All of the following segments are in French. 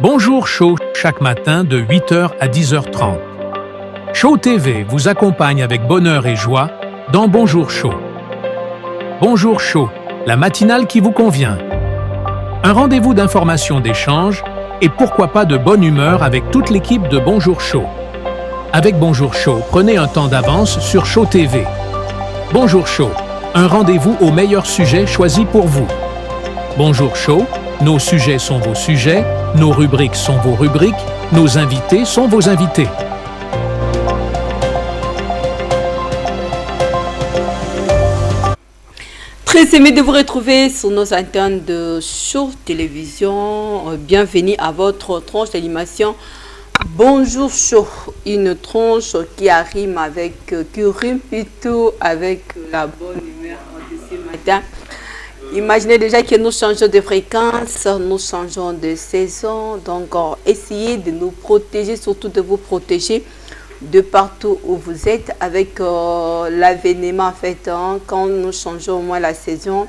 Bonjour Show chaque matin de 8h à 10h30. Show TV vous accompagne avec bonheur et joie dans Bonjour Show. Bonjour Show, la matinale qui vous convient. Un rendez-vous d'information, d'échange et pourquoi pas de bonne humeur avec toute l'équipe de Bonjour Show. Avec Bonjour Show, prenez un temps d'avance sur Show TV. Bonjour Show, un rendez-vous aux meilleurs sujets choisis pour vous. Bonjour Show, nos sujets sont vos sujets, nos rubriques sont vos rubriques, nos invités sont vos invités. Très aimé de vous retrouver sur nos antennes de Show Télévision. Bienvenue à votre tranche d'animation. Bonjour Show, une tranche qui rime plutôt avec la bonne humeur de ce matin. Imaginez déjà que nous changeons de fréquence, nous changeons de saison, donc essayez de nous protéger, surtout de vous protéger de partout où vous êtes avec l'avènement en fait. Quand nous changeons au moins la saison,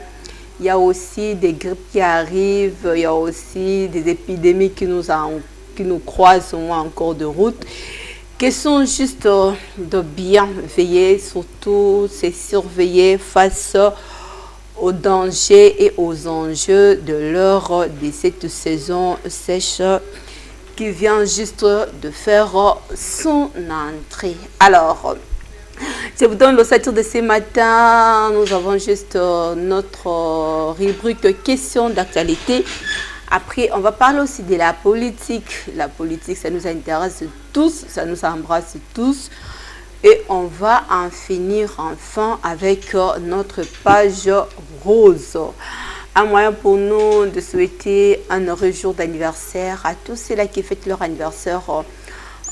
il y a aussi des grippes qui arrivent, il y a aussi des épidémies qui nous croisent au moins en cours de route. Question juste de bien veiller, surtout c'est surveiller face aux dangers et aux enjeux de l'heure de cette saison sèche qui vient juste de faire son entrée. Alors, je vous donne l'ossature de ce matin. Nous avons juste notre rubrique questions d'actualité. Après, on va parler aussi de la politique. La politique, ça nous intéresse tous, ça nous embrasse tous. Et on va en finir enfin avec notre page rose. Un moyen pour nous de souhaiter un heureux jour d'anniversaire à tous ceux-là qui fêtent leur anniversaire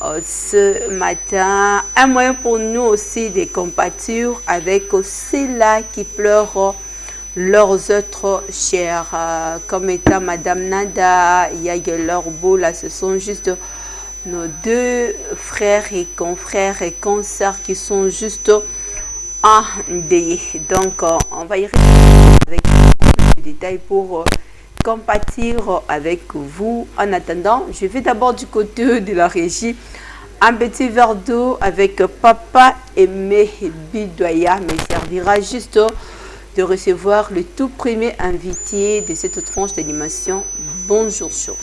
ce matin. Un moyen pour nous aussi de compatir avec ceux-là qui pleurent leurs autres chers. Comme étant Madame Nada, Yagelorbo, là ce sont juste nos deux frères et confrères et consoeurs qui sont juste endeuillés. Donc, on va y répondre avec plus de détails pour compatir avec vous. En attendant, je vais d'abord du côté de la régie. Un petit verre d'eau avec Papa Aimé Bidoya me servira juste de recevoir le tout premier invité de cette tranche d'animation. Bonjour Show.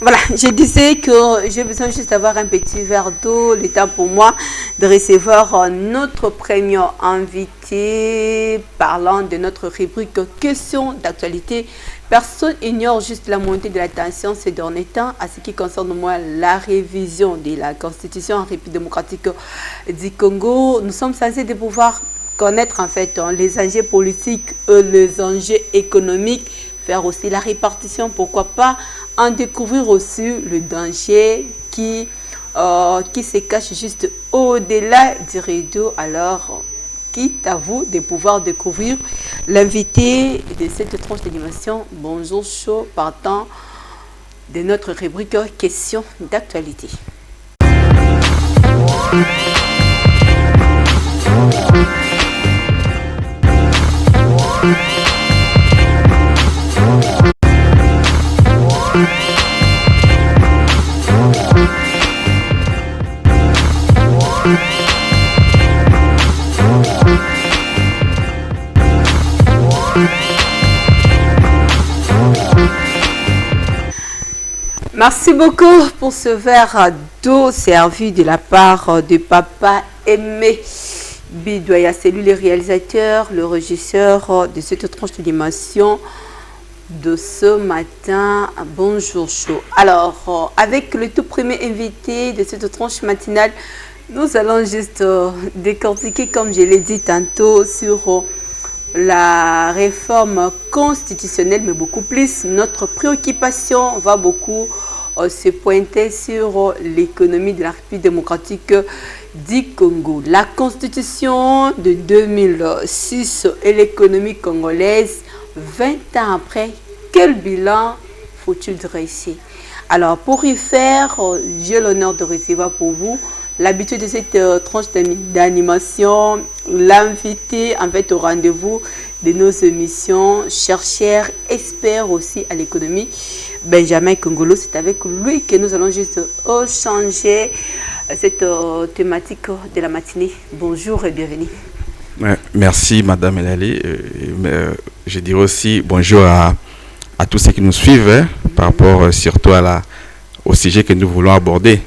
Voilà, je disais que j'ai besoin juste d'avoir un petit verre d'eau, le temps pour moi de recevoir notre premier invité parlant de notre rubrique questions d'actualité. Personne ignore juste la montée de la tension ces derniers temps à ce qui concerne moi la révision de la Constitution en République démocratique du Congo. Nous sommes censés de pouvoir connaître en fait les enjeux politiques, les enjeux économiques, faire aussi la répartition, pourquoi pas en découvrir aussi le danger qui se cache juste au-delà du rideau. Alors, quitte à vous de pouvoir découvrir l'invité de cette tranche d'animation. Bonjour Show, partant de notre rubrique questions d'actualité. Merci beaucoup pour ce verre d'eau servi de la part de Papa Aimé Bidoya. C'est lui le réalisateur, le régisseur de cette tranche d'animation de ce matin. Bonjour Show. Alors, avec le tout premier invité de cette tranche matinale, nous allons juste décortiquer, comme je l'ai dit tantôt, sur la réforme constitutionnelle, mais beaucoup plus. Notre préoccupation va beaucoup se pointer sur l'économie de la République démocratique du Congo. La constitution de 2006 et l'économie congolaise, 20 ans après, quel bilan faut-il dresser? Alors, pour y faire, j'ai l'honneur de recevoir pour vous l'habitude de cette tranche d'animation, l'invité en fait au rendez-vous de nos émissions, chercheur, expert aussi à l'économie, Benjamin Kongolo. C'est avec lui que nous allons juste changer cette thématique de la matinée. Bonjour et bienvenue. Merci Madame Elali. Je dirais aussi bonjour à tous ceux qui nous suivent par rapport surtout au sujet que nous voulons aborder.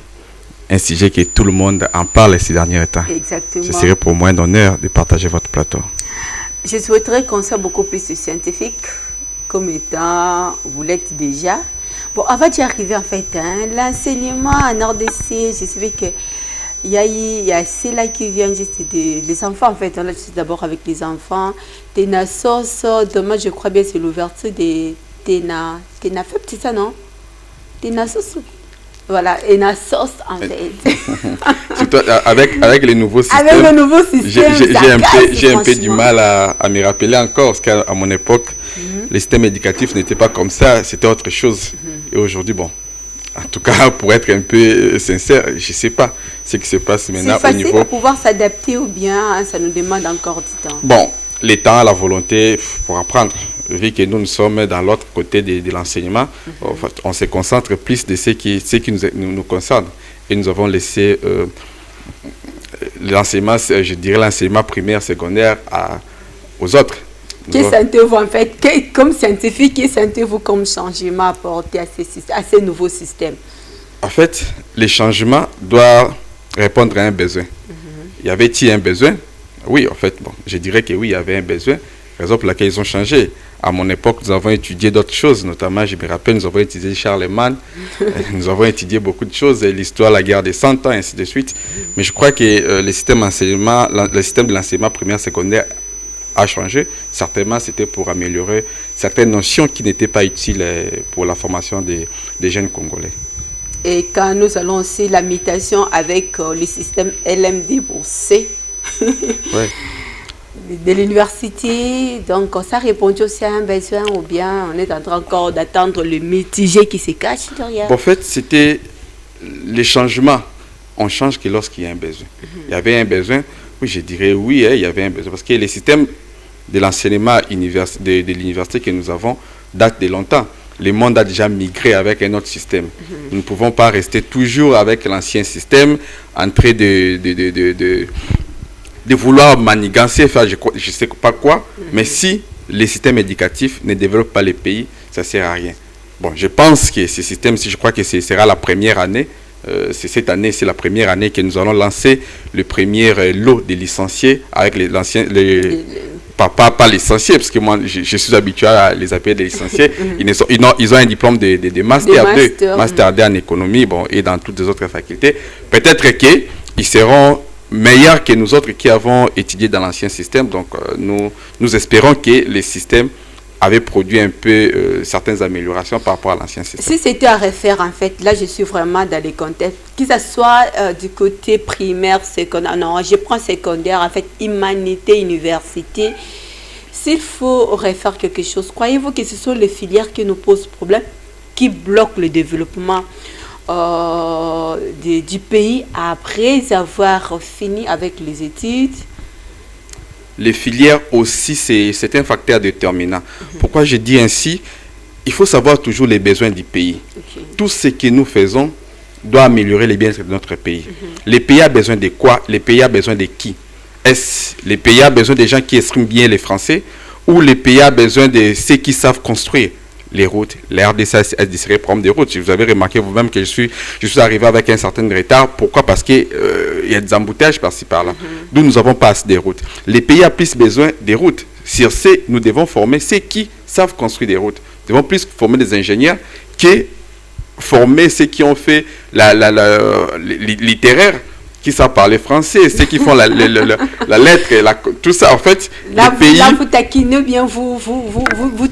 Un sujet que tout le monde en parle ces derniers temps. Exactement. Ce serait pour moi un honneur de partager votre plateau. Je souhaiterais qu'on soit beaucoup plus scientifique, comme étant, vous l'êtes déjà. Bon, avant d'y arriver en fait, l'enseignement en RDC, je savais que il y a ceux-là qui viennent juste les enfants en fait. Là, je suis d'abord avec les enfants. Tenasos, demain je crois bien c'est l'ouverture des Tenafep, c'est ça non? Tenasos. Voilà, Enasos en fait. Surtout avec les nouveaux systèmes. Avec le nouveau système, j'ai un peu du mal à me rappeler encore, parce qu'à mon époque, le système éducatif n'était pas comme ça, c'était autre chose. Et aujourd'hui, bon, en tout cas, pour être un peu sincère, je ne sais pas ce qui se passe maintenant au niveau... C'est facile de pouvoir s'adapter ou bien ça nous demande encore du temps? Bon, le temps, la volonté pour apprendre. Vu que nous sommes dans l'autre côté de l'enseignement, en fait, on se concentre plus de ce qui nous concerne. Et nous avons laissé l'enseignement, je dirais l'enseignement primaire, secondaire aux autres. Que sentez-vous en fait, comme scientifique, que sentez-vous comme changement apporté à ces nouveaux systèmes? En fait, les changements doivent répondre à un besoin. Y avait-il un besoin? Oui, en fait, bon, je dirais que oui, il y avait un besoin. Raison pour laquelle ils ont changé. À mon époque, nous avons étudié d'autres choses, notamment, je me rappelle, nous avons étudié Charlemagne, nous avons étudié beaucoup de choses, l'histoire, la guerre des 100 ans, et ainsi de suite. Mais je crois que le système de l'enseignement primaire secondaire a changé. Certainement, c'était pour améliorer certaines notions qui n'étaient pas utiles pour la formation des jeunes Congolais. Et quand nous allons aussi la mutation avec le système LMD pour C. Ouais. De l'université, donc ça répond aussi à un besoin ou bien on est en train encore d'attendre le mitigé qui se cache derrière? Bon, en fait, c'était les changements. On change que lorsqu'il y a un besoin. Il y avait un besoin, oui, je dirais oui, il y avait un besoin. Parce que les systèmes de l'enseignement de l'université que nous avons datent de longtemps. Le monde a déjà migré avec un autre système. Nous ne pouvons pas rester toujours avec l'ancien système en train de vouloir manigancer, faire je ne sais pas quoi, mais si les systèmes éducatifs ne développent pas les pays, ça ne sert à rien. Bon, je pense que ce système, si je crois que ce sera la première année, cette année, c'est la première année que nous allons lancer le premier lot de licenciés avec pas licenciés, parce que moi, je suis habitué à les appeler des licenciés. Ils ont un diplôme de Master 2 en économie, bon, et dans toutes les autres facultés. Peut-être qu'ils seront meilleurs que nous autres qui avons étudié dans l'ancien système. Donc, nous espérons que les systèmes avaient produit un peu certaines améliorations par rapport à l'ancien système. Si c'était à refaire, en fait, là, je suis vraiment dans les contextes, que ce soit du côté primaire, secondaire, non, je prends secondaire, en fait, humanité, université. S'il faut refaire quelque chose, croyez-vous que ce sont les filières qui nous posent problème, qui bloquent le développement du pays après avoir fini avec les études? Les filières aussi, c'est un facteur déterminant. Pourquoi je dis ainsi? Il faut savoir toujours les besoins du pays. Tout ce que nous faisons doit améliorer les bien-être de notre pays. Le pays a besoin de quoi? Le pays a besoin de qui? Est-ce le pays a besoin des gens qui expriment bien les Français ou le pays a besoin de ceux qui savent construire les routes? La RDC a décidé de prendre des routes. Vous avez remarqué vous-même que je suis arrivé avec un certain retard. Pourquoi? Parce qu'il y a des embouteillages par-ci par-là. D'où nous n'avons pas assez de routes. Les pays ont plus besoin des routes. Sur ce, nous devons former ceux qui savent construire des routes. Nous devons plus former des ingénieurs que former ceux qui ont fait littéraire, qui savent parler français, ceux qui font la lettre, tout ça, en fait, là, les pays... Là, vous taquinez bien, vous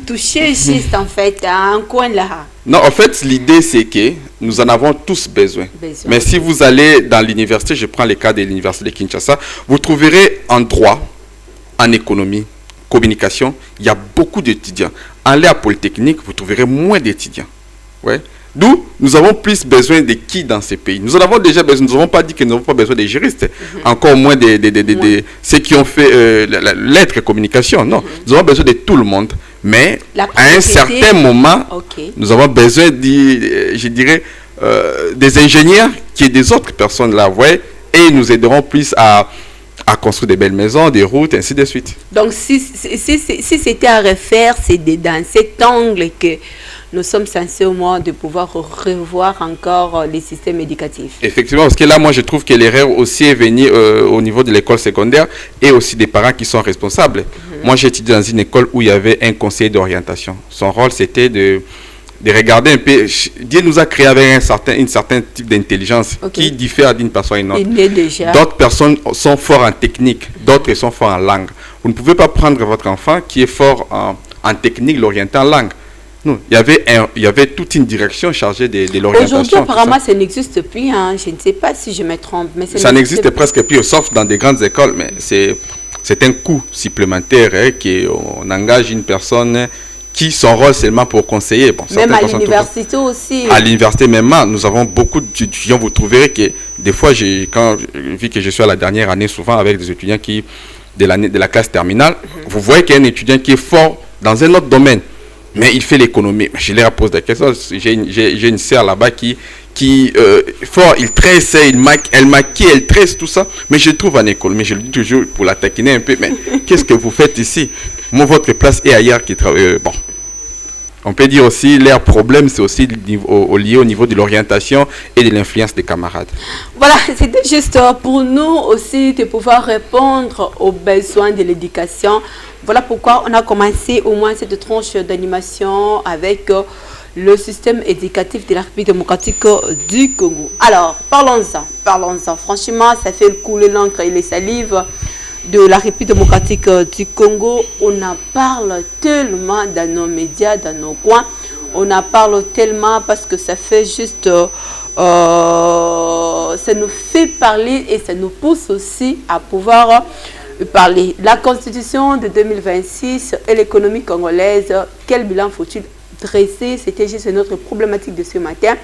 touchez juste, en fait, à un coin là. Non, en fait, l'idée, c'est que nous en avons tous besoin. Mais si vous allez dans l'université, je prends le cas de l'université de Kinshasa, vous trouverez en droit, en économie, communication, il y a beaucoup d'étudiants. Allez à Polytechnique, vous trouverez moins d'étudiants. Ouais. D'où nous avons plus besoin de qui dans ces pays. Nous en avons déjà besoin. Nous n'avons pas dit que nous n'avons pas besoin des juristes, encore moins ceux qui ont fait lettres et communication. Non, nous avons besoin de tout le monde. Mais à un certain moment, nous avons besoin, je dirais, des ingénieurs qui est des autres personnes là, ouais, et nous aideront plus à construire des belles maisons, des routes, ainsi de suite. Donc, si c'était à refaire, c'est dans cet angle que nous sommes censés au moins de pouvoir revoir encore les systèmes éducatifs. Effectivement, parce que là, moi, je trouve que l'erreur aussi est venue au niveau de l'école secondaire et aussi des parents qui sont responsables. Moi, j'ai étudié dans une école où il y avait un conseiller d'orientation. Son rôle, c'était de regarder un peu. Dieu nous a créé avec un certain type d'intelligence qui diffère d'une personne à une autre. D'autres personnes sont forts en technique, d'autres sont forts en langue. Vous ne pouvez pas prendre votre enfant qui est fort en technique, l'orienter en langue. Non, il y avait toute une direction chargée de l'orientation. Aujourd'hui, apparemment, ça n'existe plus. Hein. Je ne sais pas si je me trompe. Mais ça n'existe presque plus, sauf dans des grandes écoles. Mais c'est un coût supplémentaire qu'on engage une personne qui son rôle seulement pour conseiller. Bon, même à l'université aussi. À l'université même, nous avons beaucoup d'étudiants. Vous trouverez que des fois, vu que je suis à la dernière année, souvent avec des étudiants de la classe terminale, vous voyez qu'il y a un étudiant qui est fort dans un autre domaine. Mais il fait l'économie. Je leur pose des questions. J'ai une sœur là-bas qui fort, il tresse, elle maquille, elle tresse, tout ça. Mais je trouve en économie. Je le dis toujours pour la taquiner un peu. Mais qu'est-ce que vous faites ici? Moi, votre place est ailleurs qui travaille. Bon. On peut dire aussi, leur problème, c'est aussi lié au niveau de l'orientation et de l'influence des camarades. Voilà, c'était juste pour nous aussi de pouvoir répondre aux besoins de l'éducation. Voilà pourquoi on a commencé au moins cette tranche d'animation avec le système éducatif de la République démocratique du Congo. Alors, parlons-en. Franchement, ça fait couler l'encre et les salives de la République démocratique du Congo. On en parle tellement dans nos médias, dans nos coins. On en parle tellement parce que ça fait juste... ça nous fait parler et ça nous pousse aussi à pouvoir parler. La Constitution de 2026 et l'économie congolaise, quel bilan faut-il dresser? C'était juste notre problématique de ce matin.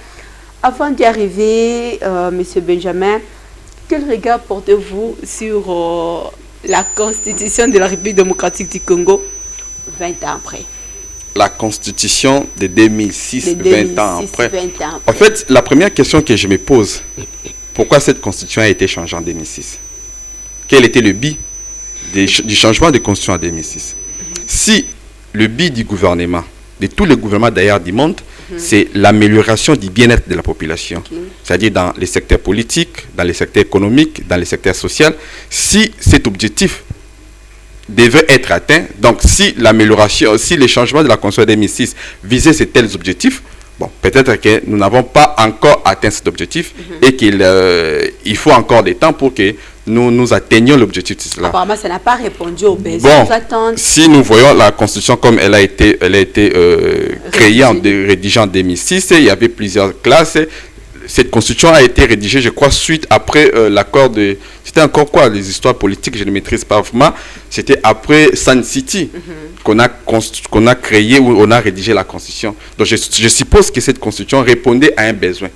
Avant d'y arriver, Monsieur Benjamin, quel regard portez-vous sur la Constitution de la République démocratique du Congo 20 ans après? La Constitution de 2006, 20 ans après. En fait, la première question que je me pose, pourquoi cette Constitution a été changée en 2006? Quel était le but du changement de Constitution en 2006? Si le but du gouvernement, de tous les gouvernements d'ailleurs du monde, c'est l'amélioration du bien-être de la population, c'est-à-dire dans les secteurs politiques, dans les secteurs économiques, dans les secteurs sociaux, si cet objectif devait être atteint, donc si l'amélioration, si les changements de la Constitution 2006 visaient ces tels objectifs, bon, peut-être que nous n'avons pas encore atteint cet objectif et qu'il faut encore des temps pour que nous atteignions l'objectif de cela. Apparemment, ça n'a pas répondu aux besoins. Bon, si nous voyons la Constitution comme elle a été créée, rédigée en 2006, il y avait plusieurs classes. Cette Constitution a été rédigée, je crois, suite après l'accord de... C'était encore quoi, les histoires politiques, je ne maîtrise pas vraiment. C'était après Sun City qu'on a créé, ou on a rédigé la Constitution. Donc je suppose que cette Constitution répondait à un besoin.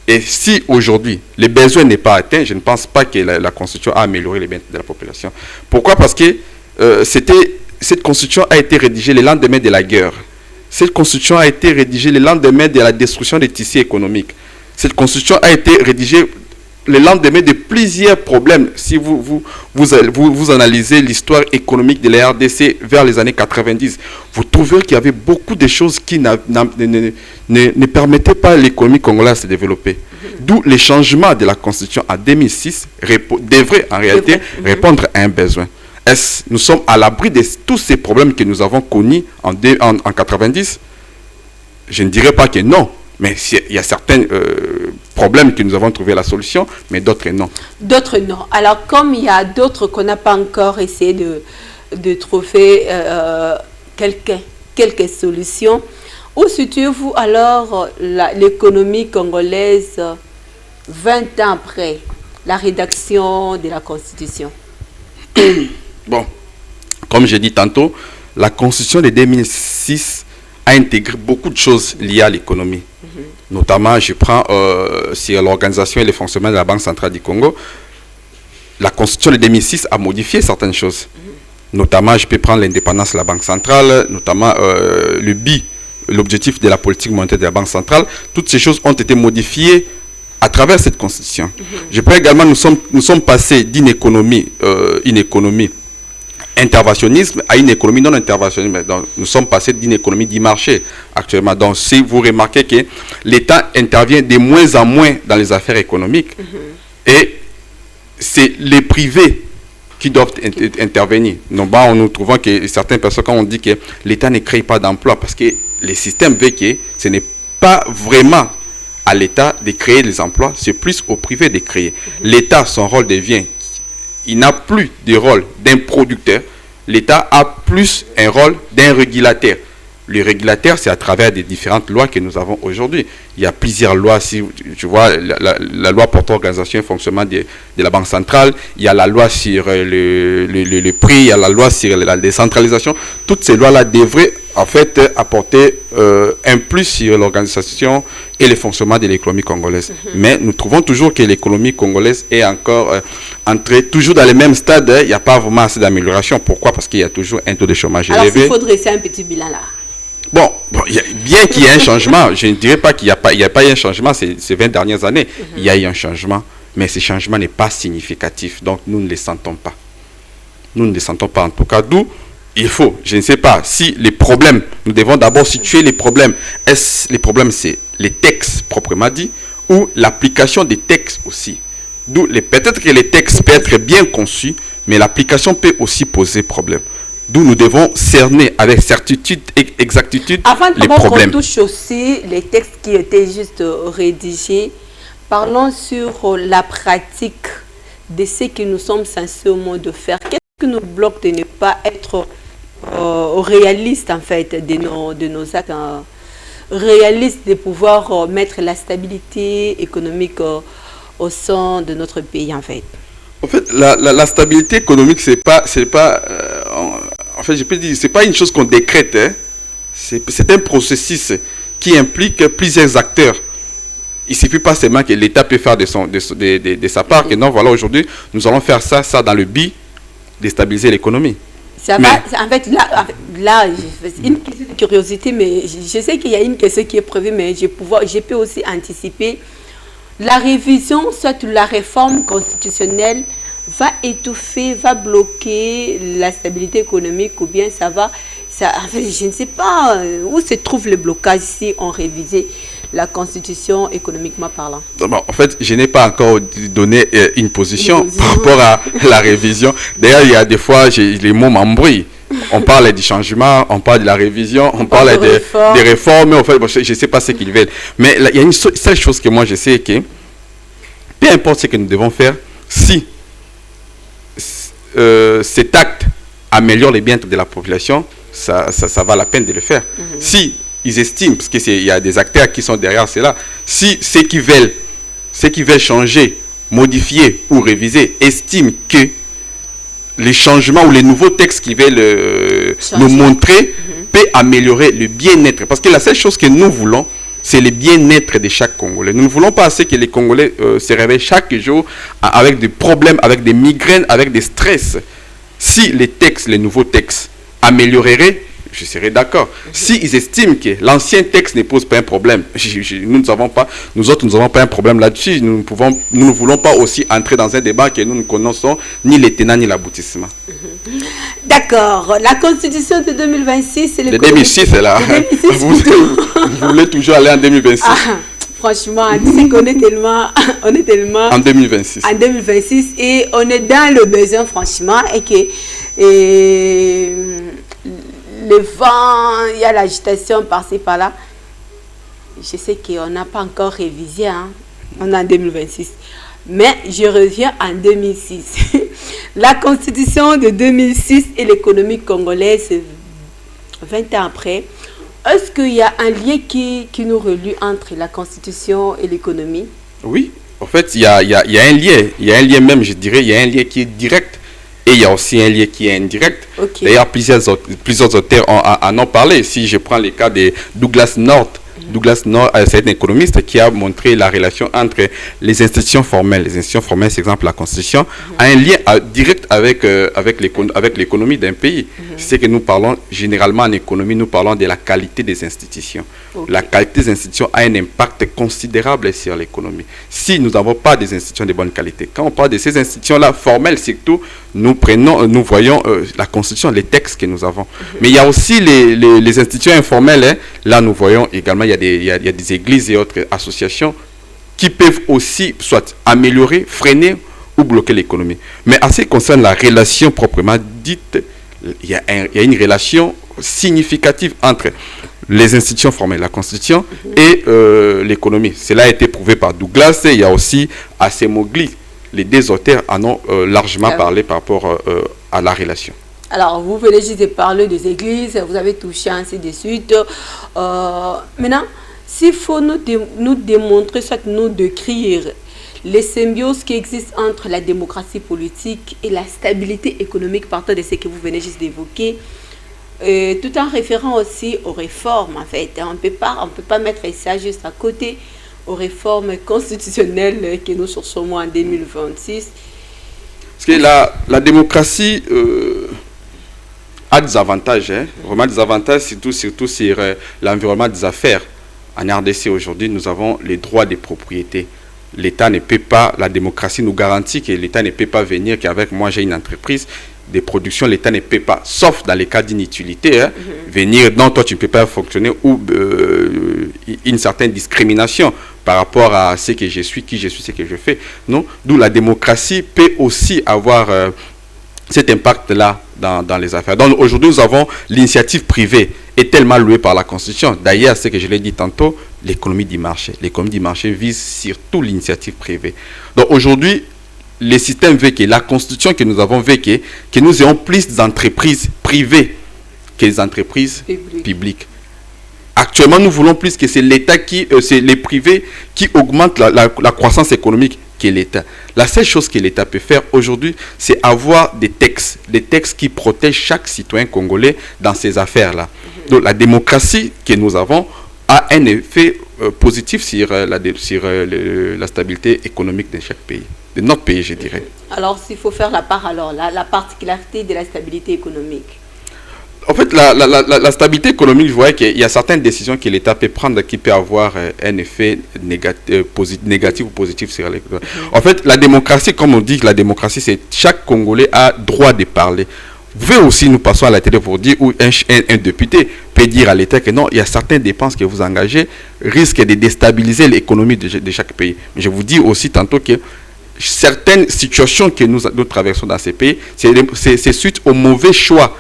Et si aujourd'hui, le besoin n'est pas atteint, je ne pense pas que la Constitution a amélioré les biens de la population. Pourquoi? Parce que cette Constitution a été rédigée le lendemain de la guerre. Cette Constitution a été rédigée le lendemain de la destruction des tissus économiques. Cette Constitution a été rédigée le lendemain de plusieurs problèmes. Si vous analysez l'histoire économique de la RDC vers les années 90, vous trouverez qu'il y avait beaucoup de choses qui ne permettaient pas à l'économie congolaise de se développer. D'où les changements de la Constitution en 2006 devraient en réalité répondre à un besoin. Nous sommes à l'abri de tous ces problèmes que nous avons connus en 90? Je ne dirais pas que non. Mais il y a certains problèmes que nous avons trouvé la solution, mais d'autres non. D'autres non. Alors, comme il y a d'autres qu'on n'a pas encore essayé de trouver quelques solutions, où situez-vous alors l'économie congolaise 20 ans après la rédaction de la Constitution? Bon, comme j'ai dit tantôt, la Constitution de 2006 a intégré beaucoup de choses liées à l'économie. Notamment, je prends sur l'organisation et le fonctionnement de la Banque centrale du Congo. La Constitution de 2006 a modifié certaines choses. Notamment, je peux prendre l'indépendance de la Banque centrale, notamment le BI, l'objectif de la politique monétaire de la Banque centrale. Toutes ces choses ont été modifiées à travers cette Constitution. Je peux également, nous sommes passés d'une économie, interventionnisme à une économie non interventionniste. Donc, nous sommes passés d'une économie du marché actuellement. Donc, si vous remarquez que l'État intervient de moins en moins dans les affaires économiques, et c'est les privés qui doivent intervenir. Non, bah, nous trouvons que certaines personnes, quand on dit que l'État ne crée pas d'emplois, parce que les systèmes veulent que ce n'est pas vraiment à l'État de créer les emplois, c'est plus au privé de créer. L'État, son rôle devient, il n'a plus de rôle d'un producteur, l'État a plus un rôle d'un régulateur. Le régulateur, c'est à travers des différentes lois que nous avons aujourd'hui. Il y a plusieurs lois, si tu vois, la loi portant organisation et fonctionnement de la Banque centrale, il y a la loi sur le prix, il y a la loi sur la décentralisation. Toutes ces lois-là devraient en fait apporter un plus sur l'organisation et le fonctionnement de l'économie congolaise. Mais nous trouvons toujours que l'économie congolaise est encore entrée toujours dans le même stade. Il n'y a pas vraiment assez d'amélioration. Pourquoi? Parce qu'il y a toujours un taux de chômage élevé. Alors, il faut dresser un petit bilan là. Bon, bien qu'il y ait un changement, je ne dirais pas qu'il n'y a pas eu un changement ces 20 dernières années. Il y a eu un changement, mais ce changement n'est pas significatif. Donc, nous ne les sentons pas. Nous ne les sentons pas. En tout cas, d'où il faut, je ne sais pas, si les problèmes, nous devons d'abord situer les problèmes. Est-ce les problèmes, c'est les textes proprement dit ou l'application des textes aussi? D'où peut-être que les textes peuvent être bien conçus, mais l'application peut aussi poser problème. D'où nous devons cerner avec certitude et exactitude les problèmes. Avant qu'on touche aussi les textes qui étaient juste rédigés, parlons sur la pratique de ce que nous sommes censés au monde de faire. Qu'est-ce qui nous bloque de ne pas être réalistes en fait de nos actes, réalistes de pouvoir mettre la stabilité économique au sein de notre pays en fait? En fait, la stabilité économique, c'est pas en fait, je peux dire, c'est pas une chose qu'on décrète. Hein. C'est un processus qui implique plusieurs acteurs. Il ne suffit pas seulement que l'État peut faire de sa part, que non, voilà, aujourd'hui, nous allons faire ça dans le but de stabiliser l'économie. Ça va, en fait, là, une question de curiosité, mais je sais qu'il y a une question qui est prévue, mais je peux aussi anticiper. La révision, soit la réforme constitutionnelle, va étouffer, va bloquer la stabilité économique ou bien en fait, je ne sais pas où se trouve le blocage si on révisait la constitution économiquement parlant. Bon, en fait, je n'ai pas encore donné une position par rapport à la révision. D'ailleurs, il y a des fois, les mots m'embrouillent. On parle du changement, on parle de la révision, on parle des réformes, mais en fait, bon, je ne sais pas ce qu'ils veulent. Mais là, il y a une seule chose que moi je sais, que peu importe ce que nous devons faire, si cet acte améliore les bien-être de la population, ça va la peine de le faire. Si ils estiment, parce qu'il y a des acteurs qui sont derrière cela, si ceux qui veulent changer, modifier ou réviser estiment que les changements ou les nouveaux textes qu'ils veulent nous montrer peut améliorer le bien-être. Parce que la seule chose que nous voulons, c'est le bien-être de chaque Congolais. Nous ne voulons pas assez que les Congolais se réveillent chaque jour avec des problèmes, avec des migraines, avec des stress. Si les nouveaux textes amélioreraient, je serais d'accord. Si ils estiment que l'ancien texte ne pose pas un problème, nous n'avons pas un problème là-dessus. Nous ne voulons pas aussi entrer dans un débat que nous ne connaissons ni les tenants ni l'aboutissement. D'accord. La Constitution de 2026, c'est le 2006, c'est là. Vous voulez toujours aller en 2026? Franchement, tu sais qu'on est tellement en 2026. En 2026 et on est dans le besoin franchement et que le vent, il y a l'agitation par-ci par-là. Je sais qu'on n'a pas encore révisé, hein. On est en 2026. Mais je reviens en 2006. La Constitution de 2006 et l'économie congolaise, 20 ans après. Est-ce qu'il y a un lien qui nous relie entre la Constitution et l'économie? Oui, en fait, il y a un lien. Il y a un lien même, je dirais, il y a un lien qui est direct. Et il y a aussi un lien qui est indirect. Okay. D'ailleurs, plusieurs auteurs en ont parlé. Si je prends le cas de Douglas North, c'est un économiste qui a montré la relation entre les institutions formelles. Les institutions formelles, c'est exemple la Constitution, a un lien direct avec l'économie d'un pays. C'est que nous parlons généralement en économie, nous parlons de la qualité des institutions. Okay. La qualité des institutions a un impact considérable sur l'économie. Si nous n'avons pas des institutions de bonne qualité, quand on parle de ces institutions-là, formelles surtout, nous voyons la Constitution, les textes que nous avons. Mais il y a aussi les institutions informelles. Hein. Là, nous voyons également, il y a des églises et autres associations qui peuvent aussi soit améliorer, freiner ou bloquer l'économie. Mais en ce qui concerne la relation proprement dite, il y a une relation significative entre les institutions formelles, la Constitution et l'économie. Cela a été prouvé par Douglas et il y a aussi Acemoglu. Les deux auteurs en ont largement parlé par rapport à la relation. Alors, vous venez juste de parler des églises, vous avez touché ainsi de suite. Maintenant, s'il faut nous démontrer, soit nous décrire les symbioses qui existent entre la démocratie politique et la stabilité économique, partant de ce que vous venez juste d'évoquer, tout en référant aussi aux réformes, en fait. On ne peut pas mettre ça juste à côté aux réformes constitutionnelles que nous cherchons en 2026. Parce que la démocratie a des avantages, hein? Vraiment des avantages, surtout sur l'environnement des affaires. En RDC aujourd'hui, nous avons les droits des propriétés. L'État ne peut pas, la démocratie nous garantit que l'État ne peut pas venir qu'avec moi j'ai une entreprise de production, l'État ne peut pas, sauf dans les cas d'inutilité, hein, venir, non, toi tu ne peux pas fonctionner, ou une certaine discrimination par rapport à ce que je suis, qui je suis, ce que je fais. Non, d'où la démocratie peut aussi avoir cet impact-là dans les affaires. Donc aujourd'hui, nous avons l'initiative privée est tellement louée par la Constitution. D'ailleurs, ce que je l'ai dit tantôt, l'économie du marché. L'économie du marché vise surtout l'initiative privée. Donc aujourd'hui, le système veut que la Constitution que nous avons veut que nous ayons plus d'entreprises privées que les entreprises publiques. Actuellement, nous voulons plus que c'est l'État c'est les privés qui augmentent la croissance économique que l'État. La seule chose que l'État peut faire aujourd'hui, c'est avoir des textes qui protègent chaque citoyen congolais dans ces affaires-là. Donc la démocratie que nous avons a un effet positif sur la stabilité économique de chaque pays, de notre pays, je dirais. Alors, s'il faut faire la part, alors, la particularité de la stabilité économique. En fait, la stabilité économique, je vois qu'il y a certaines décisions que l'État peut prendre qui peut avoir un effet négatif ou positif sur l'économie. En fait, la démocratie, comme on dit, la démocratie, c'est chaque Congolais a droit de parler. Vous pouvez aussi, nous passons à la télé pour dire, ou un député peut dire à l'État que non, il y a certaines dépenses que vous engagez risquent de déstabiliser l'économie de chaque pays. Mais je vous dis aussi tantôt que certaines situations que nous traversons dans ces pays, c'est suite au mauvais choix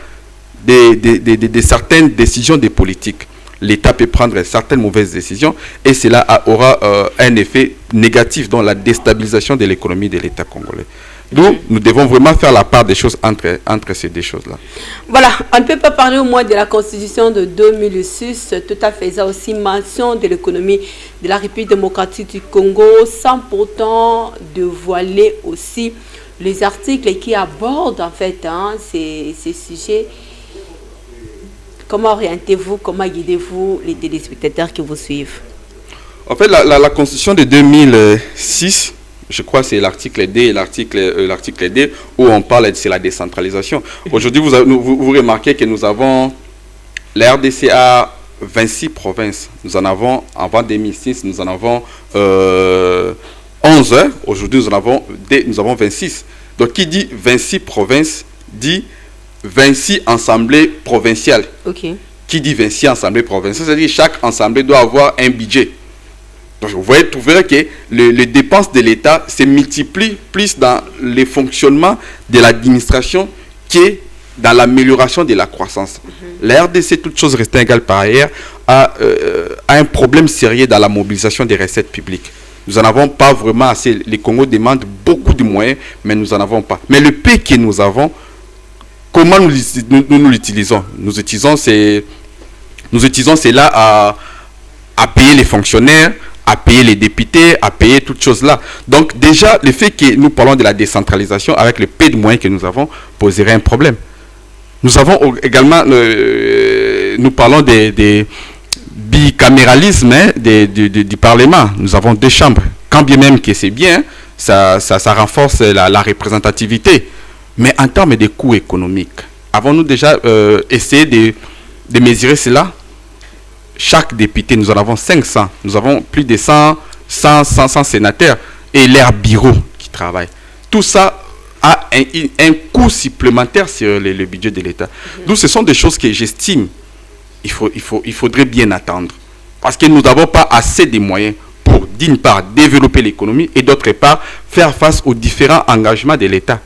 de certaines décisions des politiques. L'État peut prendre certaines mauvaises décisions et cela aura un effet négatif dans la déstabilisation de l'économie de l'État congolais. Donc, nous devons vraiment faire la part des choses entre ces deux choses-là. Voilà, on ne peut pas parler au moins de la Constitution de 2006, tout à fait ça aussi mention de l'économie de la République démocratique du Congo, sans pourtant dévoiler aussi les articles qui abordent en fait ces sujets. Comment orientez-vous, comment guidez-vous les téléspectateurs qui vous suivent? En fait, la Constitution de 2006, je crois que c'est l'article D, l'article D, où on parle de la décentralisation. Aujourd'hui, vous remarquez que nous avons, la RDC a 26 provinces. Nous en avons, avant 2006, nous en avons 11. Aujourd'hui, nous avons 26. Donc, qui dit 26 provinces, dit 26 assemblées provinciales. Okay. Qui dit 26 assemblées provinciales, c'est-à-dire que chaque assemblée doit avoir un budget. Donc vous verrez que les dépenses de l'État se multiplient plus dans le fonctionnement de l'administration que dans l'amélioration de la croissance. La RDC, toutes choses restant égales par ailleurs, a un problème sérieux dans la mobilisation des recettes publiques. Nous n'en avons pas vraiment assez. Les Congos demandent beaucoup de moyens, mais nous n'en avons pas. Mais le pays que nous avons, comment nous l'utilisons? Nous utilisons cela à payer les fonctionnaires, à payer les députés, à payer toutes choses là. Donc déjà, le fait que nous parlons de la décentralisation avec le peu de moyens que nous avons poserait un problème. Nous avons également, nous parlons des bicaméralisme du Parlement. Nous avons 2 chambres. Quand bien même que c'est bien, ça renforce la représentativité. Mais en termes de coûts économiques, avons-nous déjà essayé de mesurer cela? Chaque député, nous en avons 500. Nous avons plus de 100 sénateurs et leurs bureaux qui travaillent. Tout ça a un coût supplémentaire sur le budget de l'État. Donc ce sont des choses que j'estime il faudrait bien attendre. Parce que nous n'avons pas assez de moyens pour, d'une part, développer l'économie et d'autre part, faire face aux différents engagements de l'État.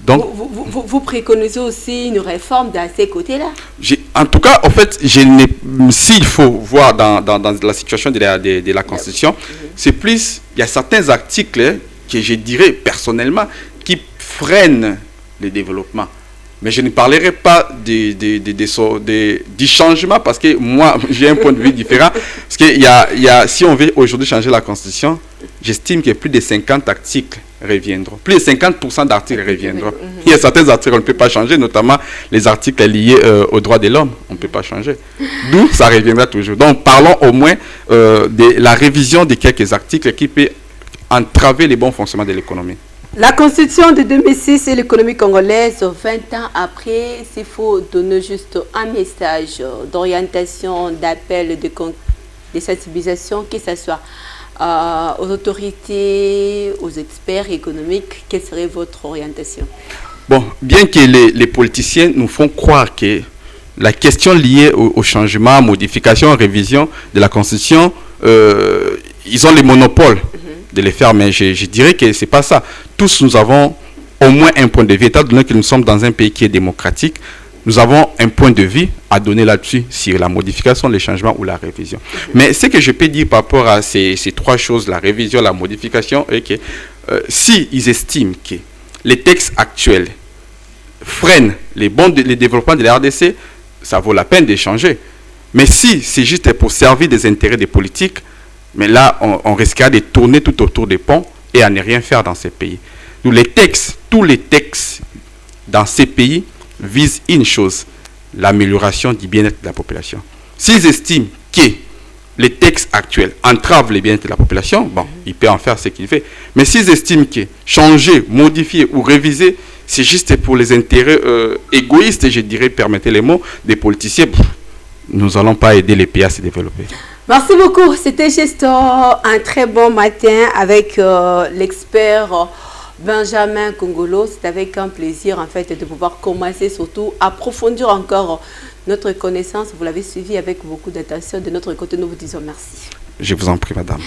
Donc, vous préconisez aussi une réforme dans ces côtés-là? En tout cas, en fait, s'il faut voir dans la situation de la Constitution, c'est plus, il y a certains articles que je dirais personnellement qui freinent le développement. Mais je ne parlerai pas du changement parce que moi, j'ai un point de vue différent. Parce que si on veut aujourd'hui changer la Constitution, j'estime que plus de 50 articles reviendront. Plus de 50% d'articles reviendront. Il y a certains articles qu'on ne peut pas changer, notamment les articles liés aux droits de l'homme. On ne peut pas changer. D'où ça reviendra toujours. Donc, parlons au moins de la révision de quelques articles qui peuvent entraver le bon fonctionnement de l'économie. La Constitution de 2006 et l'économie congolaise, 20 ans après, s'il faut donner juste un message d'orientation, d'appel, de sensibilisation, que ce soit aux autorités, aux experts économiques, quelle serait votre orientation? Bon, bien que les politiciens nous font croire que la question liée au changement, modification, révision de la Constitution, ils ont les monopoles de les faire, mais je dirais que ce n'est pas ça. Tous nous avons au moins un point de vue, étant donné que nous sommes dans un pays qui est démocratique, nous avons un point de vue à donner là-dessus, sur la modification, le changement ou la révision. Mais ce que je peux dire par rapport à ces 3 choses, la révision, la modification, est que si ils estiment que les textes actuels freinent les développements de la RDC, ça vaut la peine de changer. Mais si c'est juste pour servir des intérêts des politiques, mais là, on risquera de tourner tout autour des ponts et à ne rien faire dans ces pays. Donc, tous les textes dans ces pays visent une chose, l'amélioration du bien-être de la population. S'ils estiment que les textes actuels entravent le bien-être de la population, bon, ils peuvent en faire ce qu'ils veulent. Mais s'ils estiment que changer, modifier ou réviser, c'est juste pour les intérêts égoïstes, je dirais, permettez les mots, des politiciens, nous n'allons pas aider les pays à se développer. Merci beaucoup. C'était juste un très bon matin avec l'expert Benjamin Kongolo. C'est avec un plaisir en fait de pouvoir commencer, surtout approfondir encore notre connaissance. Vous l'avez suivi avec beaucoup d'attention. De notre côté, nous vous disons merci. Je vous en prie, madame.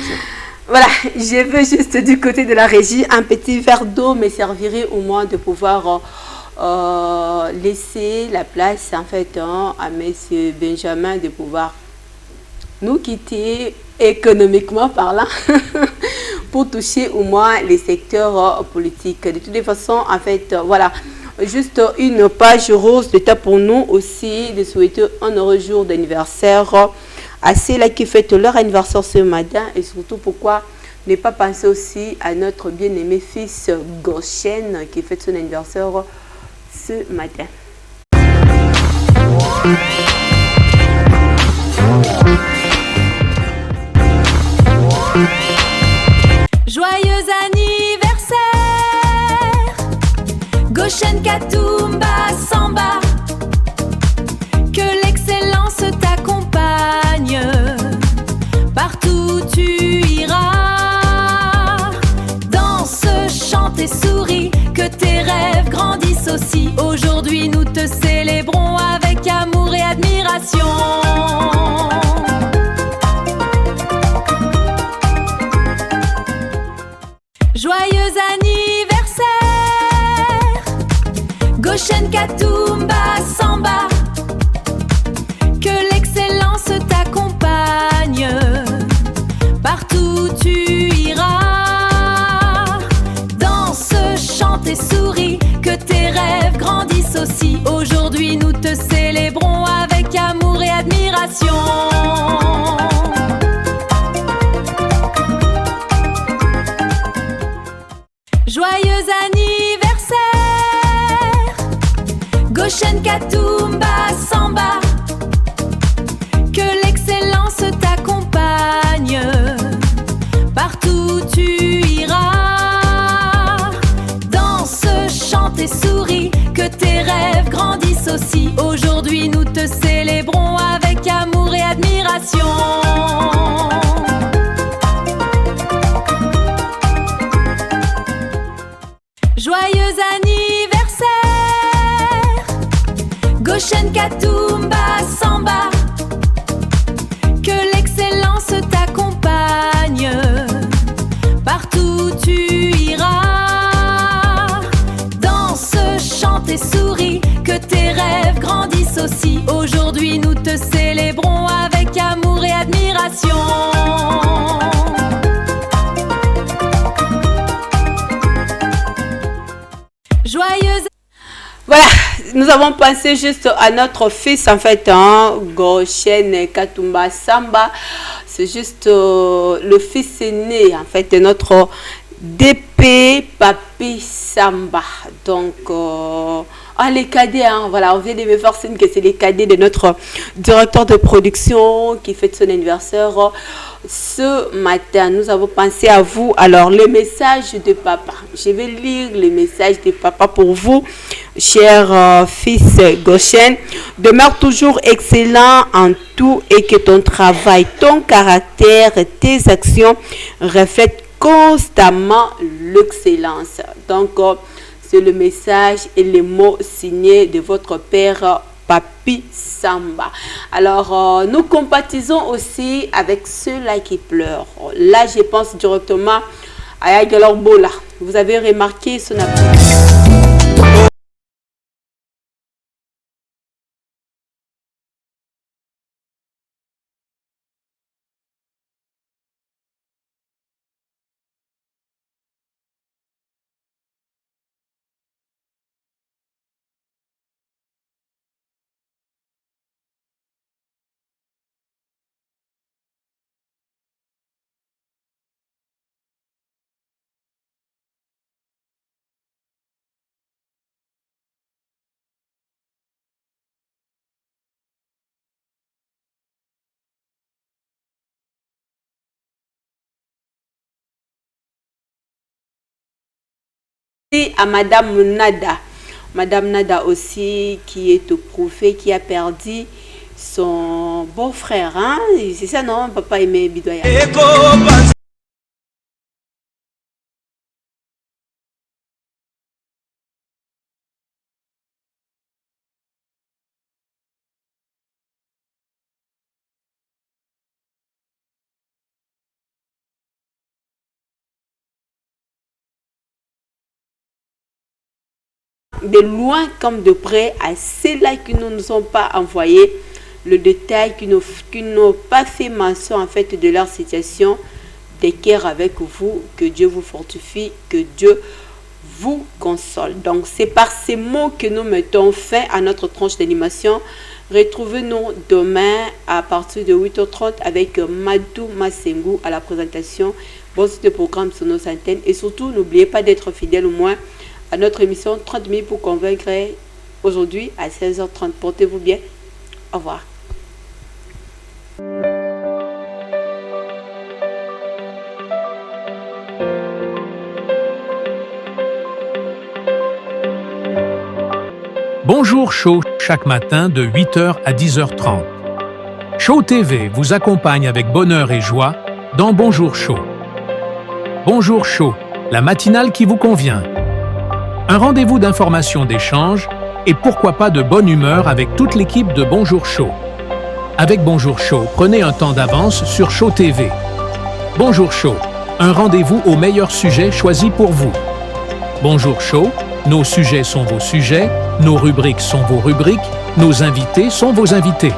Voilà, je veux juste du côté de la régie, un petit verre d'eau me servirait au moins de pouvoir laisser la place en fait à monsieur Benjamin de pouvoir nous quitter économiquement parlant pour toucher au moins les secteurs politiques. De toutes les façons, en fait, voilà, juste une page rose de temps pour nous aussi de souhaiter un heureux jour d'anniversaire à ceux-là qui fêtent leur anniversaire ce matin et surtout pourquoi ne pas penser aussi à notre bien-aimé fils Goshen qui fête son anniversaire ce matin. Joyeux anniversaire, Goshen Katumba Samba, que l'excellence t'accompagne, partout tu iras, danse, chante et souris, que tes rêves grandissent aussi. Aujourd'hui nous te célébrons avec amour et admiration. Joyeux anniversaire, Goshen Katumba Samba, que l'excellence t'accompagne, partout tu iras, danse, chante et souris, que tes rêves grandissent aussi. Aujourd'hui nous te célébrons avec amour et admiration. Katumba Samba, que l'excellence t'accompagne, partout tu iras. Danse, chante et souris, que tes rêves grandissent aussi. Aujourd'hui nous te célébrons avec amour et admiration. Joyeux anniversaire, Goshen Katumba Samba, que l'excellence t'accompagne, partout tu iras. Danse, chante et souris, que tes rêves grandissent aussi. Aujourd'hui nous te célébrons avec amour et admiration. Joyeuse. Voilà, nous avons pensé juste à notre fils en fait, Goshen Katumba Samba. C'est juste le fils aîné en fait de notre DP Papi Samba. Donc, les cadets, voilà, on vient de me faire signe que c'est les cadets de notre directeur de production qui fête son anniversaire. Ce matin, nous avons pensé à vous. Alors, le message de papa. Je vais lire le message de papa pour vous, cher fils Goshen. Demeure toujours excellent en tout et que ton travail, ton caractère, tes actions reflètent constamment l'excellence. Donc, c'est le message et les mots signés de votre père Papi Samba. Alors, nous compatisons aussi avec ceux-là qui pleurent. Là, je pense directement à Yagalor Bola. Vous avez remarqué son appel. À Madame Nada. Madame Nada aussi qui est éprouvée, qui a perdu son beau-frère. C'est ça, non? Papa aimait Bidoya. De loin comme de près, à ceux-là qui ne nous ont pas envoyé le détail, qui n'ont pas fait mention en fait de leur situation, des cœurs avec vous, que Dieu vous fortifie, que Dieu vous console. Donc c'est par ces mots que nous mettons fin à notre tranche d'animation. Retrouvez-nous demain à partir de 8h30 avec Madou Massengou à la présentation. Bon suite de programme sur nos antennes et surtout n'oubliez pas d'être fidèle au moins à notre émission 30 minutes pour convaincre aujourd'hui à 16h30. Portez-vous bien. Au revoir. Bonjour Show, chaque matin de 8h à 10h30. Show TV vous accompagne avec bonheur et joie dans Bonjour Show. Bonjour Show, la matinale qui vous convient. Un rendez-vous d'information, d'échange et pourquoi pas de bonne humeur avec toute l'équipe de Bonjour Show. Avec Bonjour Show, prenez un temps d'avance sur Show TV. Bonjour Show, un rendez-vous aux meilleurs sujets choisis pour vous. Bonjour Show, nos sujets sont vos sujets, nos rubriques sont vos rubriques, nos invités sont vos invités.